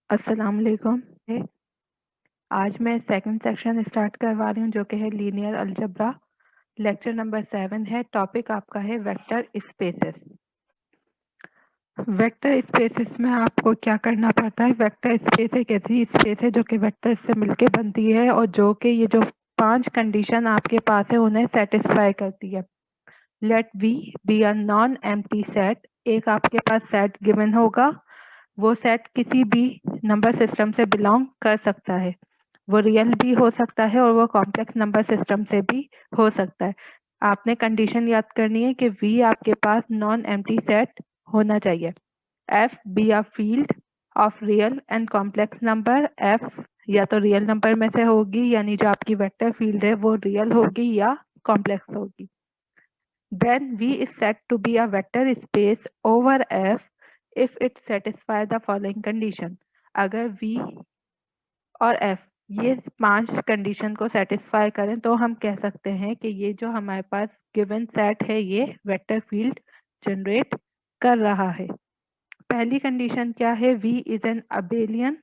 अस्सलाम वालेकुम। आज मैं सेकंड सेक्शन स्टार्ट करवा रही हूँ जो कि है लीनियर अलजेब्रा। लेक्चर नंबर 7 है। टॉपिक आपका है वेक्टर स्पेसेस। वेक्टर स्पेसेस में आपको क्या करना पड़ता है? वेक्टर स्पेस एक ऐसी स्पेस है जो कि वेक्टर से मिलके बनती है और जो कि ये जो 5 कंडीशन आपके पास है उन्हें सेटिस्फाई करती है। Let V be a non empty set. एक आपके पास सेट गिवन होगा, वो सेट किसी भी नंबर सिस्टम से बिलोंग कर सकता है। वो रियल भी हो सकता है और वो कॉम्प्लेक्स नंबर सिस्टम से भी हो सकता है। आपने कंडीशन याद करनी है कि वी आपके पास नॉन एम्प्टी सेट होना चाहिए। F be a field of real and complex number. F या तो रियल नंबर में से होगी, यानी जो आपकी वेक्टर फील्ड है वो रियल होगी या कॉम्प्लेक्स होगी। Then V is said to be a vector space over F if it satisfy the following condition. अगर V और F ये 5 कंडीशन को सेटिस्फाई करें तो हम कह सकते हैं कि ये जो हमारे पास गिवन सेट है ये वेक्टर फील्ड जनरेट कर रहा है। पहली कंडीशन क्या है? V is an abelian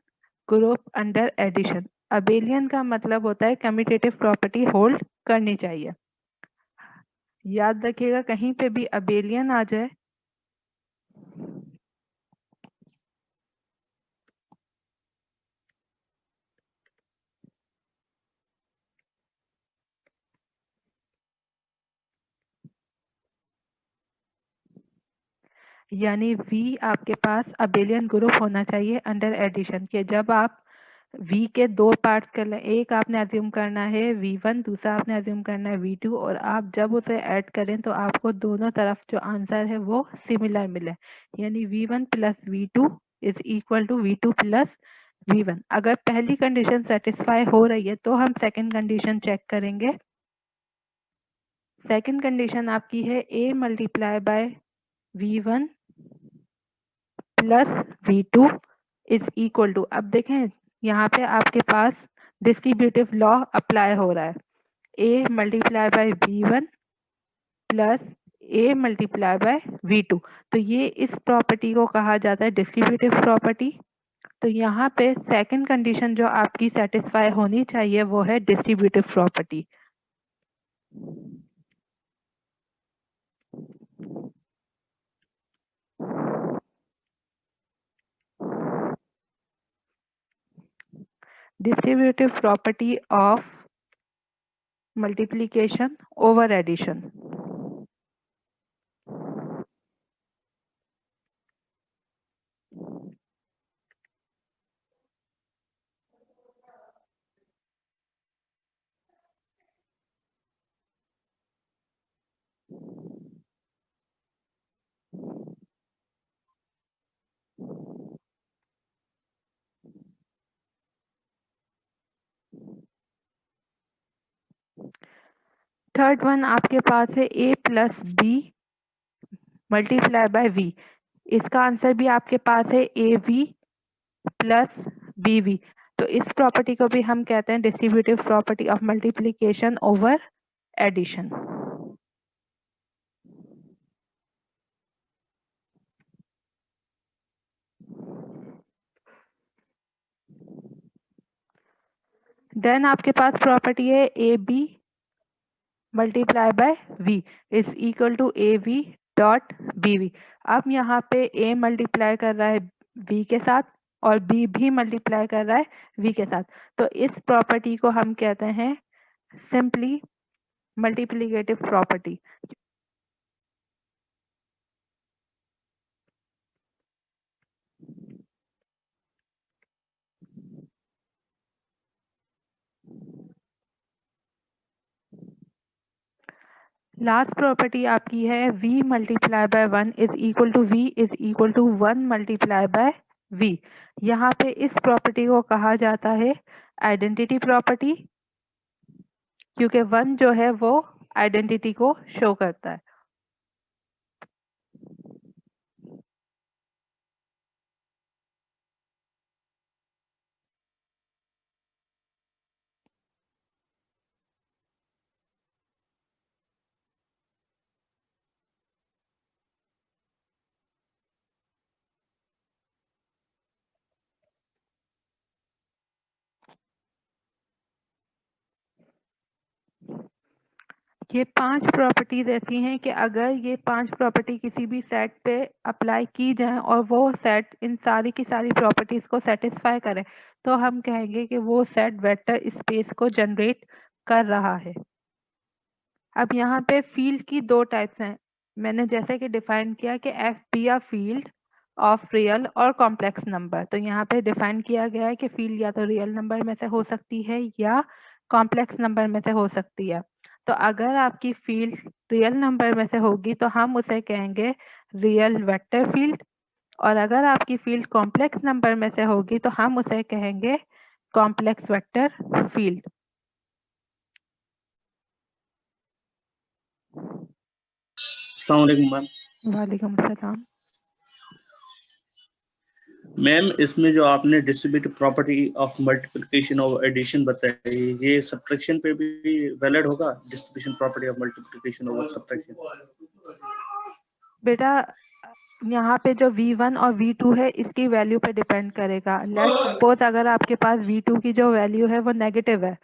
group under addition. Abelian का मतलब होता है कम्यूटेटिव प्रॉपर्टी होल्ड करनी चाहिए। याद रखिएगा कहीं पे भी अबेलियन आ जाए यानी V आपके पास अबेलियन ग्रुप होना चाहिए अंडर एडिशन के। जब आप V के दो पार्ट्स कर लें, एक आपने अज्यूम करना है V1, दूसरा आपने अज्यूम करना है V2, और आप जब उसे ऐड करें तो आपको दोनों तरफ जो आंसर है वो सिमिलर मिले, यानी V1 plus V2 is equal to V2 plus V1। अगर पहली कंडीशन सेटिस्फाई हो रही है तो हम सेकंड कंडीशन चेक करेंगे। सेकंड कंडीशन आपकी है A multiply by V1 plus V2 is equal to, अब देखें यहाँ पे आपके पास डिस्ट्रीब्यूटिव लॉ अप्लाई हो रहा है। A multiply by V1 plus A multiply bye V2, तो ये इस प्रॉपर्टी को कहा जाता है डिस्ट्रीब्यूटिव प्रॉपर्टी। तो यहाँ पे सेकंड कंडीशन जो आपकी सेटिस्फाई होनी चाहिए वो है distributive property. Distributive property of multiplication over addition. Third one आपके पास है A plus B multiply by V। इसका आंसर भी आपके पास है AB प्लस BV। तो इस प्रॉपर्टी को भी हम कहते हैं distributive property of multiplication over addition. Then आपके पास प्रॉपर्टी है AB multiply by V is equal to AV dot BV। अब यहाँ पे A मल्टीप्लाई कर रहा है V के साथ और B भी मल्टीप्लाई कर रहा है V के साथ, तो इस प्रॉपर्टी को हम कहते हैं simply multiplicative property. Last property आपकी है V multiply by 1 is equal to V is equal to 1 multiply by V। यहाँ पे इस प्रॉपर्टी को कहा जाता है आइडेंटिटी प्रॉपर्टी, क्योंकि 1 जो है वो आइडेंटिटी को शो करता है। ये 5 प्रॉपर्टीज ऐसी हैं कि अगर ये 5 प्रॉपर्टी किसी भी सेट पे अप्लाई की जाए और वो सेट इन सारी की सारी प्रॉपर्टीज को सेटिस्फाई करे तो हम कहेंगे कि वो सेट वेक्टर स्पेस को जनरेट कर रहा है। अब यहाँ पे फील्ड की 2 टाइप्स हैं। मैंने जैसे कि डिफाइन किया कि F be a field of real और कॉम्प्लेक्स नंबर। तो यहाँ पे डिफाइन किया गया है कि फील्ड या तो रियल नंबर में से हो सकती है या कॉम्प्लेक्स नंबर में से हो सकती है। तो अगर आपकी फील्ड रियल नंबर में से होगी तो हम उसे कहेंगे रियल वेक्टर फील्ड, और अगर आपकी फील्ड कॉम्प्लेक्स नंबर में से होगी तो हम उसे कहेंगे कॉम्प्लेक्स वेक्टर फील्ड। अस्सलाम वालेकुम मैम। वालेकुम अस्सलाम। मैम इसमें जो आपने डिस्ट्रीब्यूटिव प्रॉपर्टी ऑफ मल्टीप्लिकेशन और एडिशन बताई, ये सब्ट्रैक्शन पे भी वैलिड होगा? डिस्ट्रीब्यूशन प्रॉपर्टी ऑफ मल्टीप्लिकेशन और सब्ट्रैक्शन। बेटा यहाँ पे जो V1 और V2 है इसकी वैल्यू पे डिपेंड करेगा। लेट्स सपोज अगर आपके पास V2 की जो वैल्यू है वो नेगेटिव है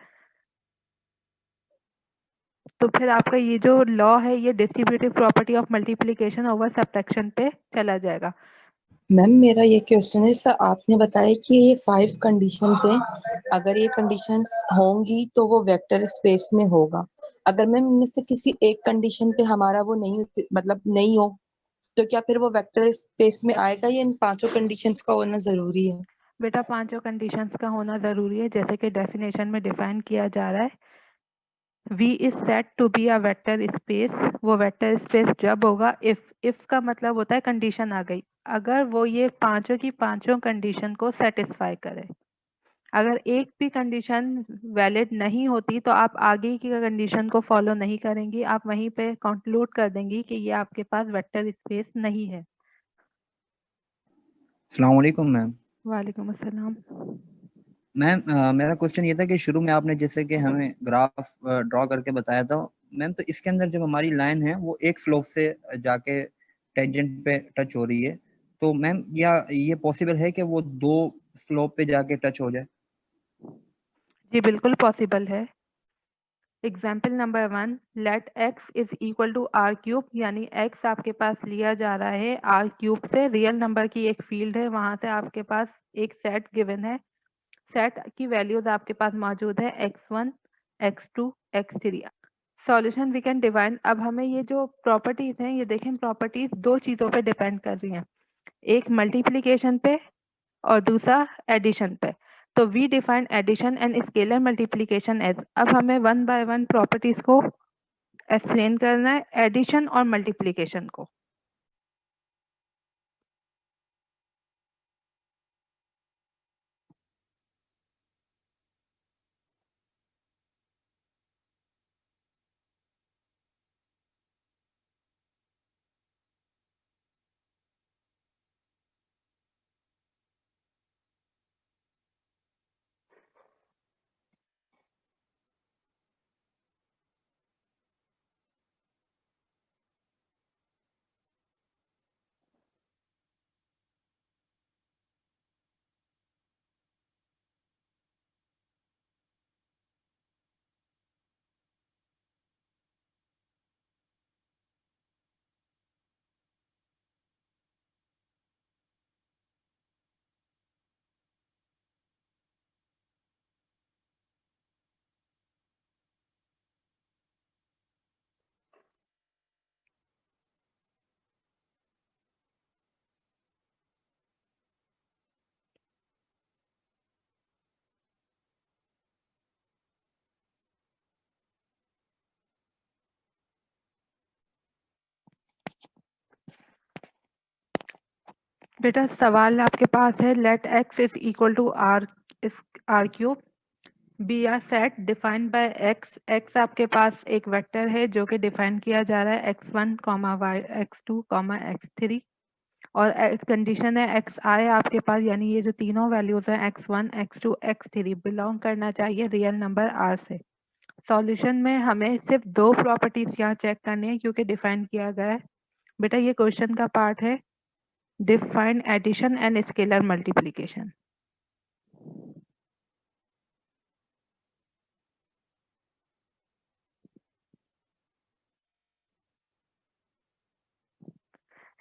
तो फिर आपका ये जो लॉ है ये distributive property of multiplication over subtraction पे चला जाएगा। मैम मेरा ये क्वेश्चन है सर, आपने बताया कि ये 5 कंडीशंस हैं, अगर ये कंडीशंस होंगी तो वो वेक्टर स्पेस में होगा। अगर मैम इनमें से किसी एक कंडीशन पे हमारा वो नहीं मतलब नहीं हो तो क्या फिर वो वेक्टर स्पेस में आएगा या इन 5 कंडीशंस का होना जरूरी है? बेटा 5 कंडीशंस का होना जरूरी है, जैसे कि डेफिनेशन में डिफाइन किया जा रहा है। V is set to be a vector space. वो वेक्टर स्पेस जब होगा इफ का मतलब होता है कंडीशन आ गई, अगर वो ये पांचों की पांचों कंडीशन को सेटिस्फाई करे। अगर एक भी कंडीशन वैलिड नहीं होती तो आप आगे की कंडीशन को फॉलो नहीं करेंगी, आप वहीं पे कंक्लूड कर देंगी कि ये आपके पास वेक्टर स्पेस नहीं है। अस्सलाम वालेकुम मैम। वालेकुम अस्सलाम। मैम मेरा क्वेश्चन ये था कि शुरू में आपने जैसे कि हमें ग्राफ ड्रॉ करके बताया था मैम, तो इसके अंदर जब हमारी लाइन है वो एक स्लोप से जाके टेंजेंट पे टच हो रही है, तो मैम या ये पॉसिबल है कि वो 2 स्लोप पे जाके टच हो जाए? जी बिल्कुल पॉसिबल है। Example number 1, let x is equal to R cube, यानी x आपके पास लिया जा रहा है आर क्यूब से। रियल नंबर की एक फील्ड है, वहां से आपके पास एक सेट गिवन है। सेट की वैल्यूज आपके पास मौजूद है x1, x2, x3। Solution we can define. अब हमें ये जो प्रॉपर्टीज हैं ये देखें, प्रॉपर्टीज 2 चीजों पे डिपेंड कर रही हैं, एक मल्टीप्लिकेशन पे और दूसरा एडिशन पे। तो we define addition and scalar multiplication as. अब हमें वन बाय वन प्रॉपर्टीज को एक्सप्लेन करना है, एडिशन और मल्टीप्लिकेशन को। बेटा सवाल आपके पास है, let x is equal to R cube be R set defined by x। x आपके पास एक वेक्टर है जो कि डिफाइन किया जा रहा है x1, x2, x3, और कंडीशन है एक्स आई आपके पास, यानी ये जो तीनों वैल्यूज हैं x1, x2, x3 बिलोंग करना चाहिए रियल नंबर r से। सॉल्यूशन में हमें सिर्फ 2 प्रॉपर्टीज यहाँ चेक करनी है क्योंकि डिफाइन किया गया है। बेटा ये क्वेश्चन का पार्ट है, define addition and scalar multiplication.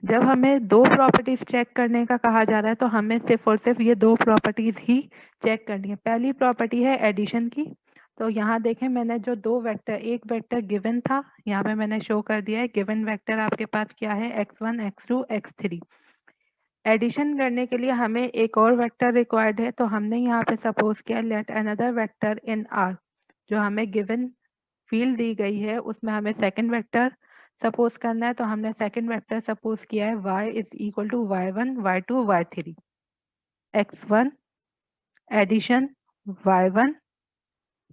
जब हमें दो प्रॉपर्टीज चेक करने का कहा जा रहा है तो हमें सिर्फ और सिर्फ ये दो प्रॉपर्टीज ही चेक करनी है। पहली प्रॉपर्टी है एडिशन की। तो यहाँ देखें, मैंने जो दो वेक्टर, एक वेक्टर गिवन था, यहाँ पे मैंने शो कर दिया है। गिवन वेक्टर आपके पास क्या है, x1 x2 x3। एडिशन करने के लिए हमें एक और वेक्टर रिक्वायर्ड है, तो हमने यहाँ पे सपोज किया लेट अनदर वेक्टर इन R। जो हमें गिवन फील्ड दी गई है उसमें हमें सेकंड वेक्टर सपोज करना है, तो हमने सेकंड वेक्टर सपोज किया है y is equal to y1 y2 y3। x1 addition y1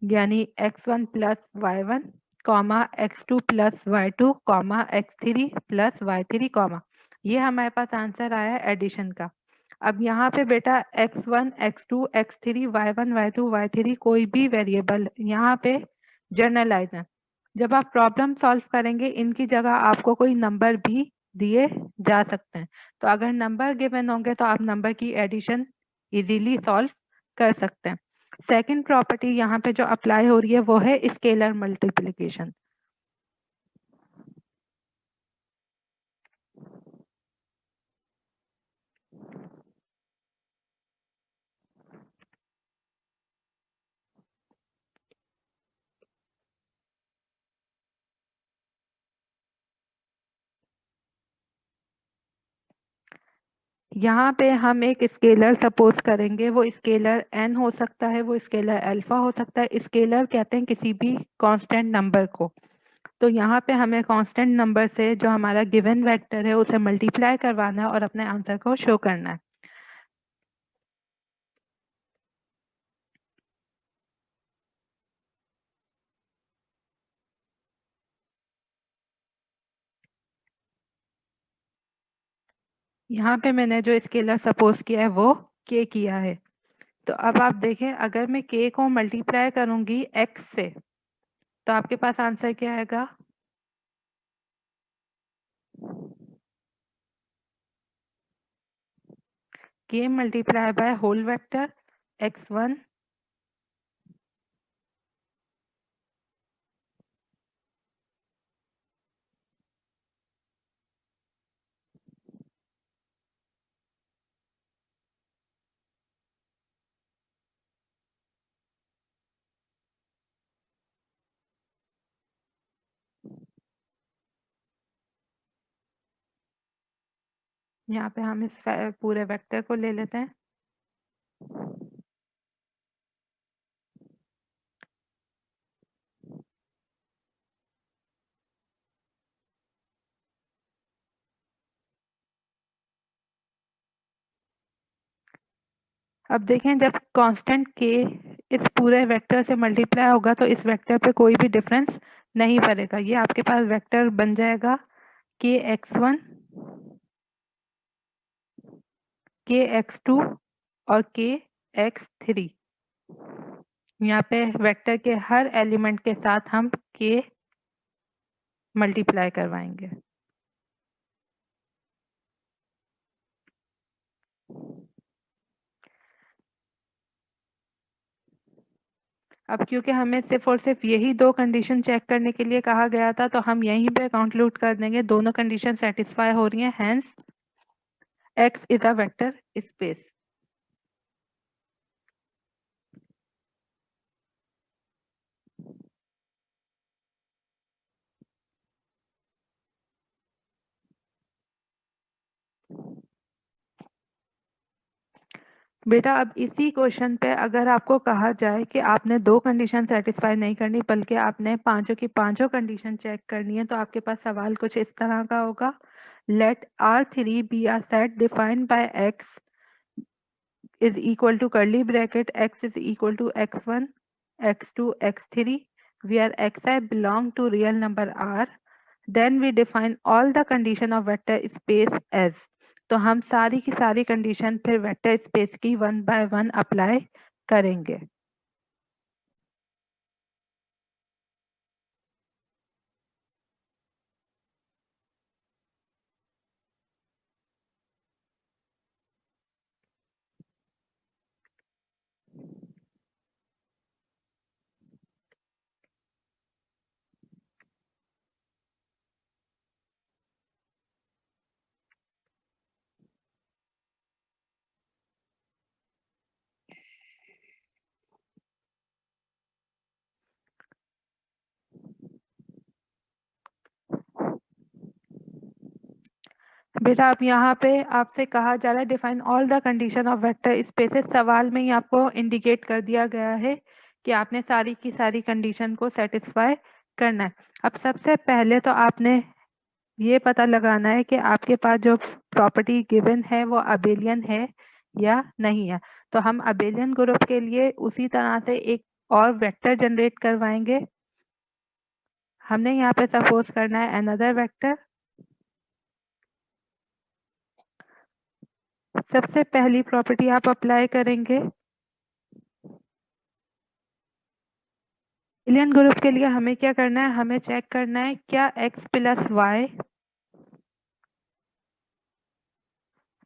यानी x1 plus y1 comma x2 plus y2 comma x3 plus y3 comma, ये हमारे पास आंसर आया है एडिशन का। अब यहाँ पे बेटा x1 x2 x3 y1 y2 y3 कोई भी वेरिएबल यहाँ पे जर्नलाइज है। जब आप प्रॉब्लम सॉल्व करेंगे इनकी जगह आपको कोई नंबर भी दिए जा सकते हैं, तो अगर नंबर गिवन होंगे तो आप नंबर की एडिशन इजीली सॉल्व कर सकते हैं। सेकंड प्रॉपर्टी यहाँ पे जो अप्लाई हो रही है वो है स्केलर मल्टीप्लिकेशन। यहाँ पे हम एक स्केलर सपोज करेंगे, वो स्केलर n हो सकता है, वो स्केलर अल्फा हो सकता है। स्केलर कहते हैं किसी भी कांस्टेंट नंबर को। तो यहाँ पे हमें कांस्टेंट नंबर से जो हमारा गिवन वेक्टर है उसे मल्टीप्लाई करवाना है और अपने आंसर को शो करना है। यहाँ पे मैंने जो स्केलर सपोज किया है वो k किया है। तो अब आप देखें, अगर मैं k को मल्टीप्लाई करूंगी x से तो आपके पास आंसर क्या आएगा, k multiply by whole vector x1 यहाँ पे हम इस पूरे वेक्टर को ले लेते हैं। अब देखें, जब कांस्टेंट k इस पूरे वेक्टर से मल्टीप्लाई होगा तो इस वेक्टर पे कोई भी डिफरेंस नहीं पड़ेगा। ये आपके पास वेक्टर बन जाएगा kx1 kx2 और kx3। यहाँ पे वेक्टर के हर एलिमेंट के साथ हम k मल्टीप्लाई करवाएंगे। अब क्योंकि हमें सिर्फ और सिर्फ यही दो कंडीशन चेक करने के लिए कहा गया था तो हम यहीं पे कंक्लूड कर देंगे दोनों कंडीशन सेटिस्फाई हो रही हैं, hence x is a vector space. बेटा अब इसी क्वेश्चन पे अगर आपको कहा जाए कि आपने दो कंडीशन सेटिस्फाई नहीं करनी बल्कि आपने पांचों की पांचों कंडीशन चेक करनी है, तो आपके पास सवाल कुछ इस तरह का होगा, let R3 be a set defined by x is equal to curly bracket x is equal to x1 x2 x3 where xi belong to real number r, then we define all the condition of vector space as। तो हम सारी की सारी condition फिर vector space की one by one apply करेंगे। बेटा अब यहाँ पे आपसे कहा जा रहा है define all the condition of vector spaces. सवाल में ही आपको इंडिकेट कर दिया गया है कि आपने सारी की सारी कंडीशन को सेटिस्फाई करना है। अब सबसे पहले तो आपने ये पता लगाना है कि आपके पास जो प्रॉपर्टी गिवन है वो अबेलियन है या नहीं है। तो हम अबेलियन ग्रुप के लिए उसी तरह से एक और वेक्टर जनरेट करवाएंगे। हमने यहाँ पे सपोज करना है अनदर वेक्टर। सबसे पहली प्रॉपर्टी आप अप्लाई करेंगे। अबेलियन ग्रुप के लिए हमें क्या करना है, हमें चेक करना है क्या x प्लस वाई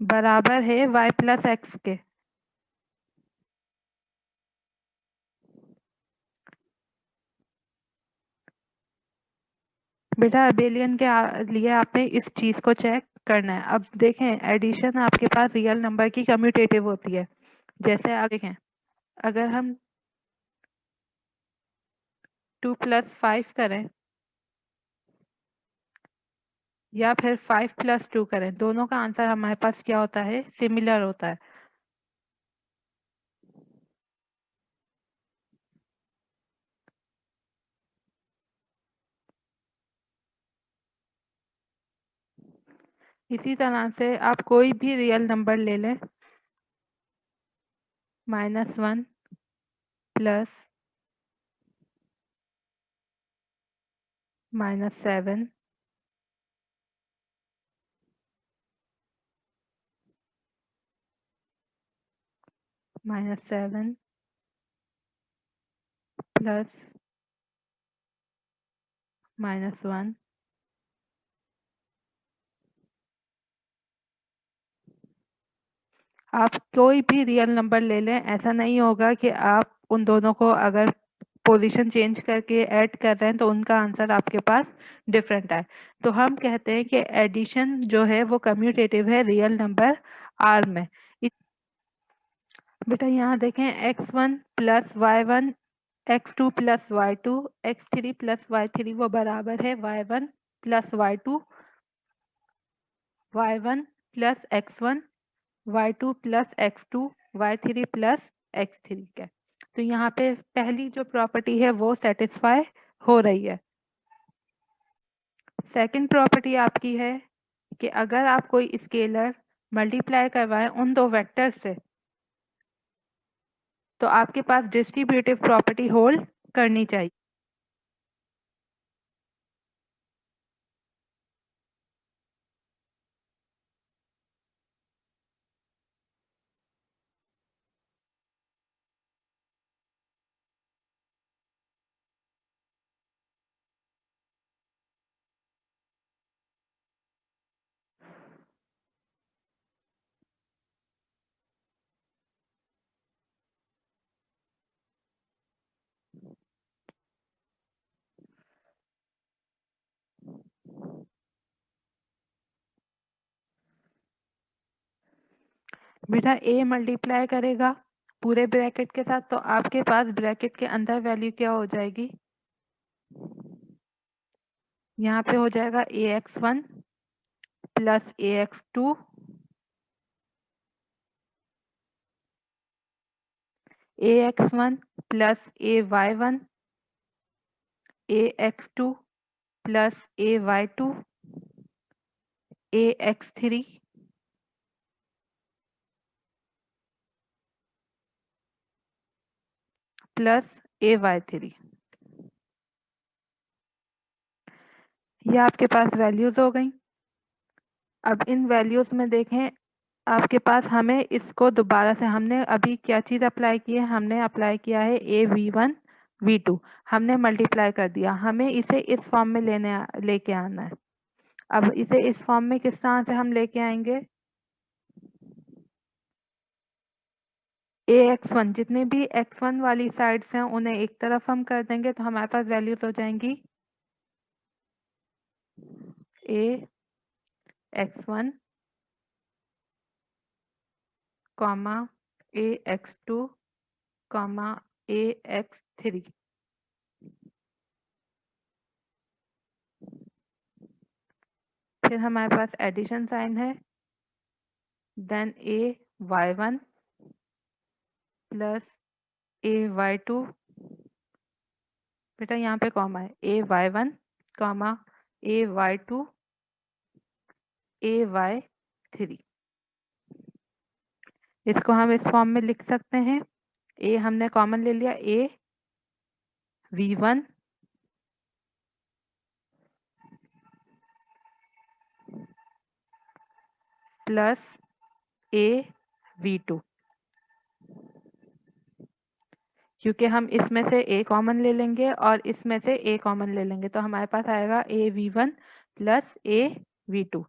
बराबर है y प्लस एक्स के। बेटा अबेलियन के लिए आपने इस चीज को चेक करना है। अब देखें एडिशन आपके पास रियल नंबर की कम्यूटेटिव होती है। जैसे आप देखें अगर हम 2 + 5 करें या फिर 5 + 2 करें, दोनों का आंसर हमारे पास क्या होता है, सिमिलर होता है। इसी तरह से आप कोई भी रियल नंबर ले लें, -1 प्लस -7 -7 प्लस -1 आप कोई भी रियल नंबर ले लें, ऐसा नहीं होगा कि आप उन दोनों को अगर पोजीशन चेंज करके ऐड कर रहे हैं तो उनका आंसर आपके पास डिफरेंट आए। तो हम कहते हैं कि एडिशन जो है वो कम्यूटेटिव है रियल नंबर आर में। बेटा यहाँ देखें x1 + y1 x2 + y2 x3 + y3 वो बराबर है y1 + y2 y1 + x1 y2 + x2 y3 + x3 के। तो यहाँ पे पहली जो प्रॉपर्टी है वो सेटिस्फाई हो रही है। सेकंड प्रॉपर्टी आपकी है कि अगर आप कोई स्केलर मल्टीप्लाई करवाएं उन दो वेक्टर से तो आपके पास डिस्ट्रीब्यूटिव प्रॉपर्टी होल्ड करनी चाहिए। बेटा a मल्टीप्लाई करेगा पूरे ब्रैकेट के साथ, तो आपके पास ब्रैकेट के अंदर वैल्यू क्या हो जाएगी, यहाँ पे हो जाएगा ax1 + ax2 ax1 + ay1 ax2 + ay2 ax3 + ay3। ये आपके पास वैल्यूज हो गई। अब इन वैल्यूज में देखें आपके पास, हमें इसको दोबारा से हमने अभी क्या चीज अप्लाई की है, हमने अप्लाई किया है a v1 v2, हमने मल्टीप्लाई कर दिया, हमें इसे इस फॉर्म में लेके आना है। अब इसे इस फॉर्म में किस तरह से हम लेके आएंगे, ax1 जितने भी x1 वाली साइड्स हैं उन्हें एक तरफ हम कर देंगे तो हमारे पास वैल्यूज हो जाएंगी ax1 ax2 ax3 + फिर हमारे पास एडिशन साइन है, देन ay1 प्लस ay2, बेटा यहाँ पे कॉमा है, ay1 कॉमा ay2 ay3। इसको हम इस फॉर्म में लिख सकते हैं, a हमने कॉमन ले लिया, a v1 plus a v2, क्योंकि हम इसमें से a कॉमन ले लेंगे और इसमें से a कॉमन ले लेंगे, तो हमारे पास आएगा a v1 plus a v2।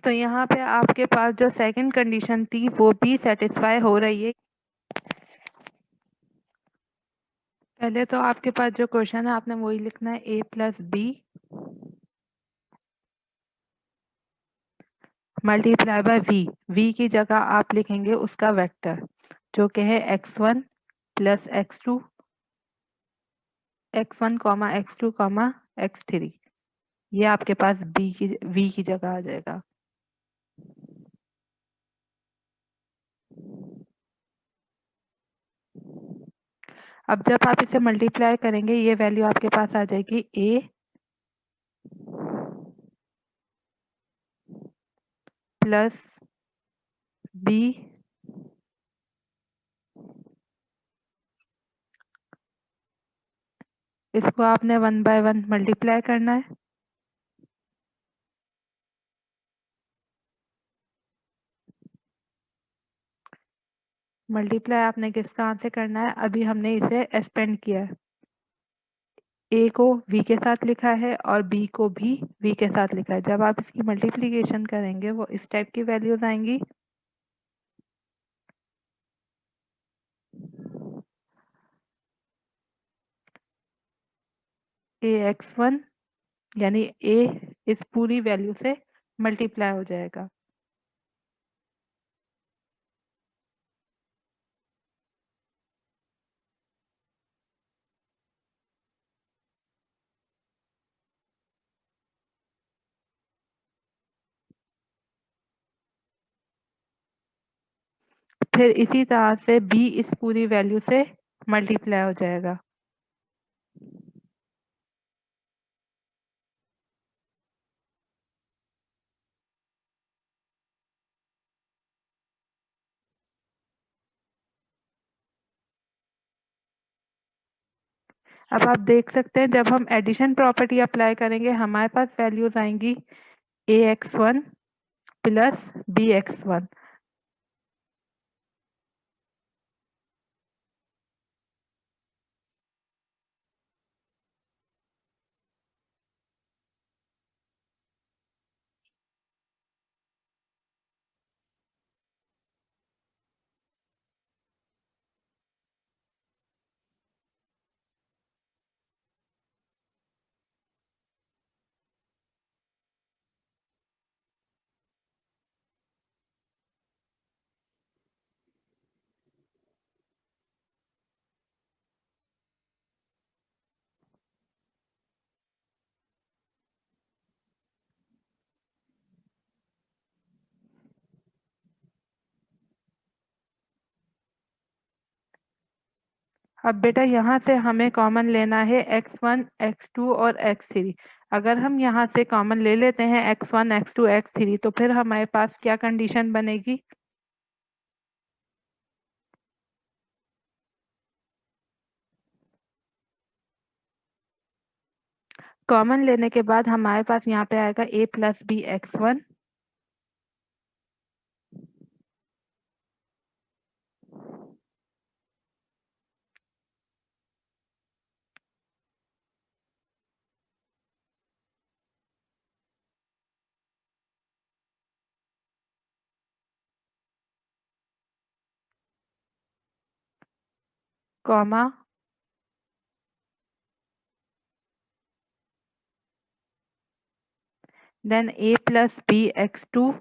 तो यहाँ पे आपके पास जो सेकंड कंडीशन थी वो भी सेटिस्फाई हो रही है। पहले तो आपके पास जो क्वेश्चन है आपने वही लिखना है, a plus B multiply by v की जगह आप लिखेंगे उसका वेक्टर जो कि है x1 plus x2 x1 comma x2 comma x3। ये आपके पास v की जगह आ जाएगा। अब जब आप इसे मल्टीप्लाई करेंगे ये वैल्यू आपके पास आ जाएगी a प्लस बी इसको आपने 1 बाय 1 मल्टीप्लाई करना है। मल्टीप्लाई आपने किस तरह से करना है, अभी हमने इसे एक्सपेंड किया है, a को v के साथ लिखा है और b को भी v के साथ लिखा है। जब आप इसकी मल्टीप्लिकेशन करेंगे वो इस टाइप की वैल्यूज आएंगी, ax1 यानी a इस पूरी वैल्यू से मल्टीप्लाई हो जाएगा। फिर इसी तरह से b इस पूरी वैल्यू से मल्टीप्लाई हो जाएगा। अब आप देख सकते हैं जब हम एडिशन प्रॉपर्टी अप्लाई करेंगे हमारे पास वैल्यूज आएंगी ax1 प्लस bx1। अब बेटा यहाँ से हमें कॉमन लेना है x1, x2 और x3। अगर हम यहाँ से कॉमन ले लेते हैं x1, x2, x3 तो फिर हमारे पास क्या कंडीशन बनेगी? कॉमन लेने के बाद हमारे पास यहाँ पे आएगा a plus B x1 comma then a plus B x2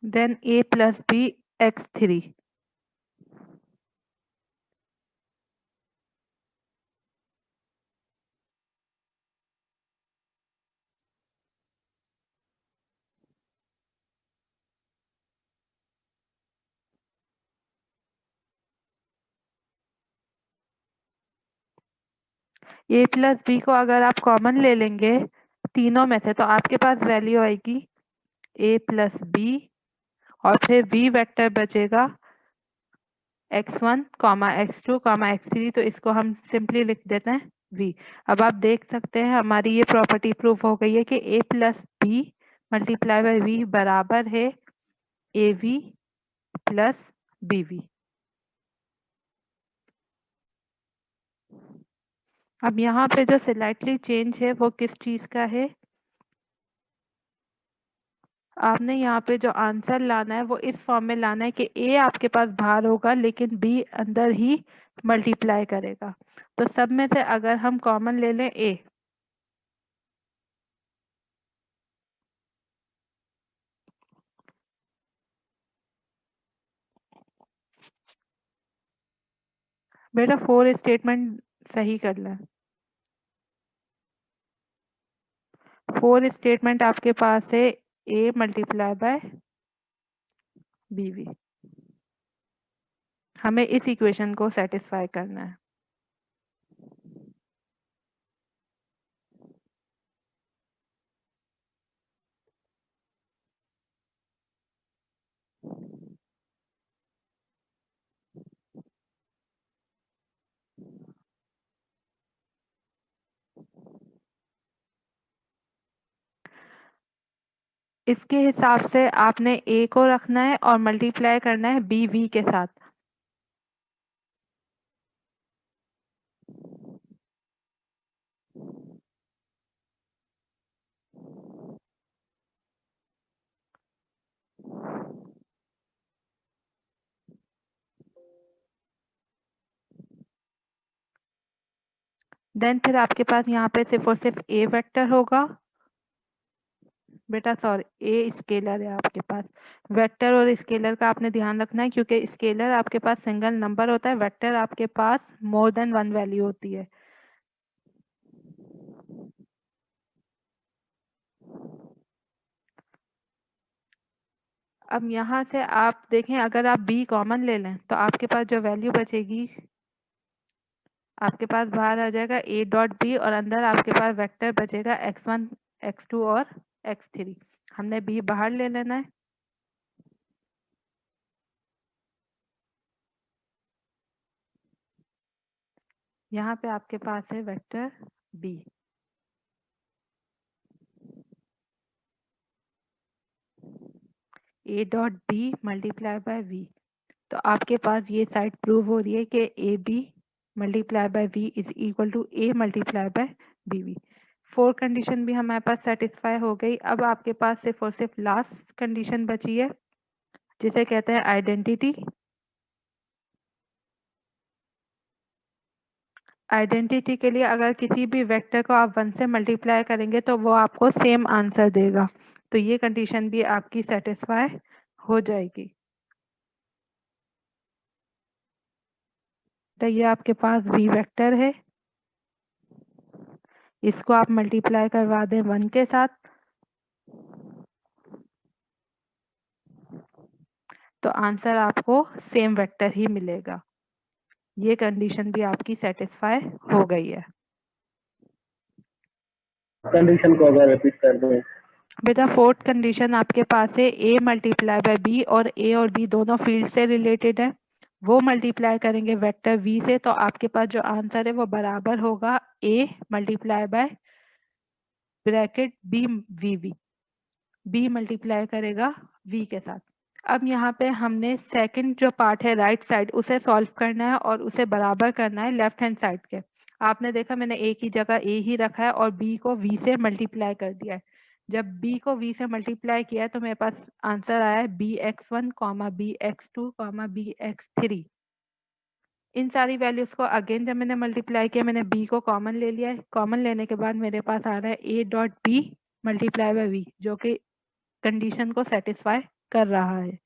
then a plus B x3। a plus B को अगर आप कॉमन ले लेंगे तीनों में से तो आपके पास वैल्यू आएगी a प्लस बी और फिर v वेक्टर बचेगा x1, x2, x3। तो इसको हम सिंपली लिख देते हैं v। अब आप देख सकते हैं हमारी ये प्रॉपर्टी प्रूफ हो गई है कि a plus B multiply by v बराबर है av प्लस bv। अब यहाँ पे जो स्लाइटली चेंज है वो किस चीज का है? आपने यहाँ पे जो आंसर लाना है वो इस फॉर्म में लाना है कि a आपके पास बाहर होगा लेकिन b अंदर ही मल्टीप्लाई करेगा। तो सब में से अगर हम कॉमन ले लें a, बेटा 4 स्टेटमेंट सही कर लें। 4 स्टेटमेंट आपके पास है a मल्टीप्लाई बाय bv। हमें इस इक्वेशन को सेटिस्फाई करना है। इसके हिसाब से आपने a को रखना है और मल्टीप्लाई करना है bv के साथ। देन फिर आपके पास यहाँ पे सिर्फ और सिर्फ a वेक्टर होगा। बेटा सॉरी ए स्केलर है आपके पास। वेक्टर और स्केलर का आपने ध्यान रखना है क्योंकि स्केलर आपके पास सिंगल नंबर होता है, वेक्टर आपके पास मोर देन वन वैल्यू होती है। अब यहाँ से आप देखें अगर आप b कॉमन ले लें तो आपके पास जो वैल्यू बचेगी आपके पास बाहर आ जाएगा a डॉट b और अंदर आपके पास वेक्टर बचेगा x1, x2 और x3। हमने b बाहर ले लेना है। यहाँ पे आपके पास है vector b। a dot b multiply by v। तो आपके पास ये साइड प्रूव हो रही है कि A B multiply by V is equal to A multiply by B V. 4 condition भी हमारे पास सेटिस्फाई हो गई। अब आपके पास सिर्फ और सिर्फ लास्ट कंडीशन बची है जिसे कहते हैं आइडेंटिटी। आइडेंटिटी के लिए अगर किसी भी वेक्टर को आप 1 से मल्टीप्लाई करेंगे तो वो आपको सेम आंसर देगा। तो ये कंडीशन भी आपकी सेटिस्फाई हो जाएगी। तो ये आपके पास v वेक्टर है, इसको आप मल्टीप्लाई करवा दें 1 के साथ, तो आंसर आपको सेम वेक्टर ही मिलेगा। ये कंडीशन भी आपकी सेटिस्फाई हो गई है। कंडीशन को अगर रिपीट कर दें। बेटा फोर्थ कंडीशन आपके पास है a मल्टीप्लाई बाय बी, और a और b दोनों फील्ड से रिलेटेड है, वो मल्टीप्लाई करेंगे वेक्टर v से, तो आपके पास जो आंसर है वो बराबर होगा a multiply bye bracket b v, b multiply करेगा v के साथ। अब यहाँ पे हमने सेकंड जो पार्ट है राइट साइड उसे सॉल्व करना है और उसे बराबर करना है लेफ्ट हैंड साइड के। आपने देखा मैंने a की जगह a ही रखा है और b को v से मल्टीप्लाई कर दिया है। जब b को v से मल्टीप्लाई किया है तो मेरे पास आंसर आया है bx1, bx2, bx3। इन सारी वैल्यूज को अगेन जब मैंने मल्टीप्लाई किया, मैंने b को कॉमन ले लिया है। कॉमन लेने के बाद मेरे पास आ रहा है a dot b multiply by v, जो कि कंडीशन को सेटिस्फाई कर रहा है।